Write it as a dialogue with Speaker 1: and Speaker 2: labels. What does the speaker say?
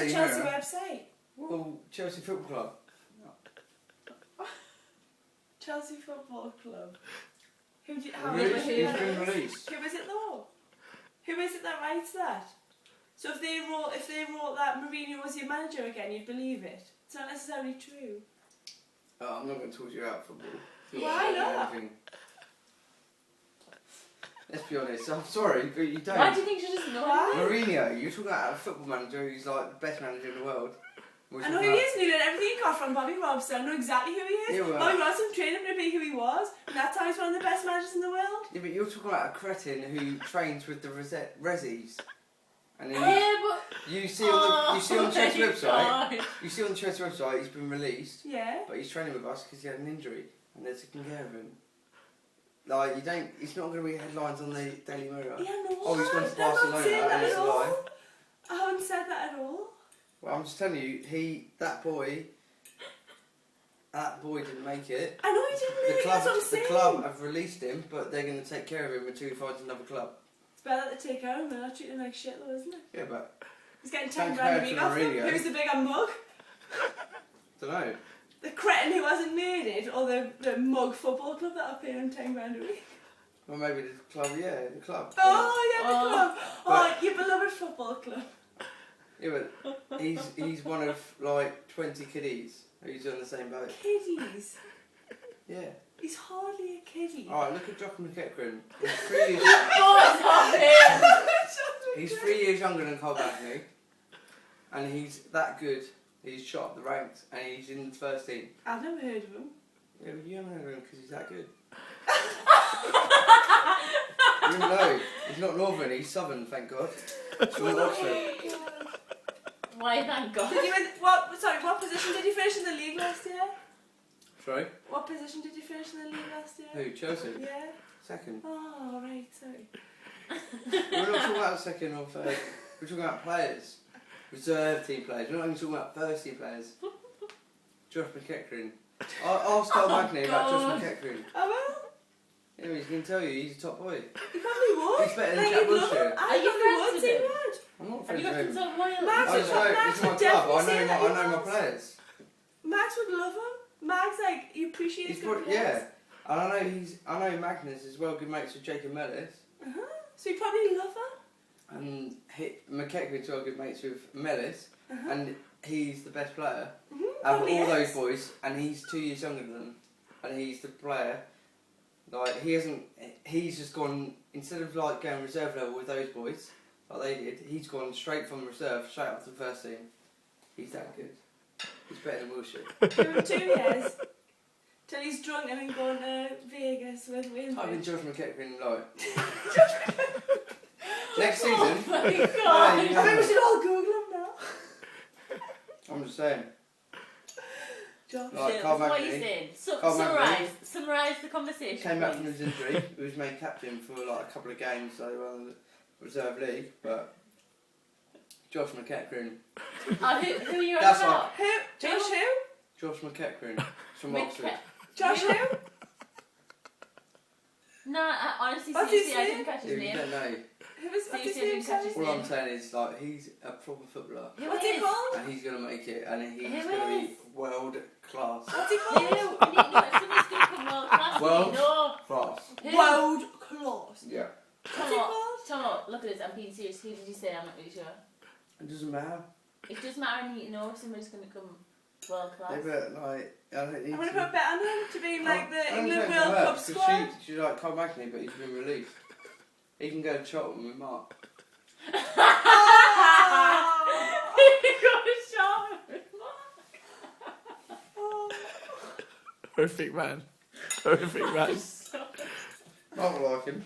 Speaker 1: the Chelsea website?
Speaker 2: Well, Chelsea Football Club.
Speaker 1: Chelsea Football Club.
Speaker 2: He's been released.
Speaker 1: Who is it though? Who is it that writes that? So if they wrote that Mourinho was your manager again, you'd believe it. It's not necessarily true.
Speaker 2: I'm not going to talk you out football.
Speaker 1: Why not?
Speaker 2: Let's be honest, I'm sorry, but you don't.
Speaker 3: Why do you think she doesn't know?
Speaker 2: Mourinho, you're talking about a football manager who's like the best manager in the world.
Speaker 1: I know who he is, and he learned everything he got from Bobby Robson. I know exactly who he is.
Speaker 2: Yeah, well,
Speaker 1: Bobby Robson trained him to be who he was, and that's how he's one of the best managers in the world.
Speaker 2: Yeah, but you're talking about a cretin who trains with the Rezzies. And then you see on Chelsea website. You see on the Chelsea website he's been released.
Speaker 1: Yeah.
Speaker 2: But he's training with us because he had an injury, and they're taking care of him. Like you don't. It's not going to be headlines on the Daily Mirror.
Speaker 1: Yeah, no.
Speaker 2: Oh, he's gone to Barcelona.
Speaker 1: That at all. I haven't said that at all.
Speaker 2: Well, I'm just telling you, that boy didn't make it.
Speaker 1: I know he didn't make it. That's what I'm saying.
Speaker 2: The club have released him, but they're going to take care of him until he finds another club.
Speaker 1: It's better to take care of him than not treat him like shit, though, isn't it?
Speaker 2: Yeah, but
Speaker 1: he's getting 10 grand a week off him. Who's the bigger mug?
Speaker 2: Don't know.
Speaker 1: The cretin who hasn't made it, or the mug football club that are paying him 10 grand a week?
Speaker 2: Well, maybe the club. Yeah, the club.
Speaker 1: Oh, yeah, the club. Oh, your beloved football club.
Speaker 2: Yeah, but he's one of like 20 kiddies who's on the same boat.
Speaker 1: Kiddies?
Speaker 2: Yeah.
Speaker 1: He's hardly a kiddie.
Speaker 2: Alright, look at Josh McEachran. He's 3 years... He's 3 years younger than Cole Bagney. And he's that good. He's shot up the ranks and he's in the first team.
Speaker 1: I've never heard of him.
Speaker 2: Yeah, but you haven't heard of him because he's that good. You know, he's not Northern, he's Southern, thank God. He's from Oxford.
Speaker 3: Why, thank God.
Speaker 1: What position did you finish in the league last year?
Speaker 2: Sorry?
Speaker 1: What position did you finish in the league last year?
Speaker 2: Who, Chelsea?
Speaker 1: Yeah.
Speaker 2: Second.
Speaker 1: Oh, right, sorry.
Speaker 2: We're not talking about second or third. We're talking about players. Reserve team players. We're not even talking about first team players. Josh McEachran. I'll start Magny about Josh McEachran.
Speaker 1: I will.
Speaker 2: Yeah, he's going to tell you he's a top boy.
Speaker 1: He probably would.
Speaker 2: He's better than Jack Wilshere.
Speaker 3: Are you friends with him?
Speaker 2: I'm not
Speaker 3: Have
Speaker 2: friends
Speaker 3: you got
Speaker 2: with him.
Speaker 3: some loyalty?
Speaker 2: It's my club. I know my players.
Speaker 1: Max would love him. Max, like, you appreciate his good players.
Speaker 2: Yeah. And I know Magnus is well good mates with Jacob Mellis.
Speaker 1: So you probably love him.
Speaker 2: And McEachran's well good mates with Mellis. And he's the best player out of all those boys. And he's 2 years younger than them. And he's the player. Like, he's just gone, instead of like going reserve level with those boys, like they did, he's gone straight from reserve, straight up to the first team. He's that good. He's better than Wilshere.
Speaker 1: Give him 2 years. Till he's drunk and then going to Vegas with Wayne.
Speaker 2: I've been Josh McEachran, like... Next season...
Speaker 3: Oh my God!
Speaker 1: I think we should all Google him now.
Speaker 2: I'm just saying.
Speaker 1: Josh.
Speaker 2: Like,
Speaker 3: What are you saying? Summarise the conversation.
Speaker 2: Came back from his injury. He was made captain for like a couple of games, so the reserve league. But Josh McEachran.
Speaker 3: Who are you on
Speaker 2: That's
Speaker 3: about?
Speaker 1: Who? Josh who?
Speaker 2: Josh McEachran from Oxford.
Speaker 1: Josh who?
Speaker 3: No, honestly,
Speaker 1: What's his
Speaker 3: seriously, I
Speaker 1: name?
Speaker 3: didn't catch his
Speaker 2: You
Speaker 3: name.
Speaker 2: don't know.
Speaker 1: What's his
Speaker 3: Seriously, I
Speaker 1: name?
Speaker 3: didn't catch his
Speaker 2: All
Speaker 3: name.
Speaker 2: I'm saying is like he's a proper footballer.
Speaker 1: What's he called?
Speaker 2: And he's gonna make it, and he's
Speaker 3: Who
Speaker 2: gonna
Speaker 3: is?
Speaker 2: be world class.
Speaker 1: What's he
Speaker 3: Who?
Speaker 1: called?
Speaker 3: If someone's going to come world class,
Speaker 2: World
Speaker 3: no.
Speaker 2: class.
Speaker 3: Who?
Speaker 1: World class.
Speaker 2: Yeah.
Speaker 1: What's he called?
Speaker 3: Tomo, look at this, I'm being serious. Who did you say? I'm not really sure.
Speaker 2: It doesn't matter.
Speaker 3: It does matter, I need to know if somebody's going to come world class.
Speaker 2: Yeah, but like, I don't need
Speaker 1: I'm going to
Speaker 2: to.
Speaker 1: put a bet on him to be like the
Speaker 2: I'm
Speaker 1: England
Speaker 2: saying for
Speaker 1: World
Speaker 2: her,
Speaker 1: Cup
Speaker 2: because
Speaker 1: squad.
Speaker 2: She's like Cole Magney, but he's been released. He can go to Cheltenham with Mark. Horrific man. Horrific man. Mark will like him.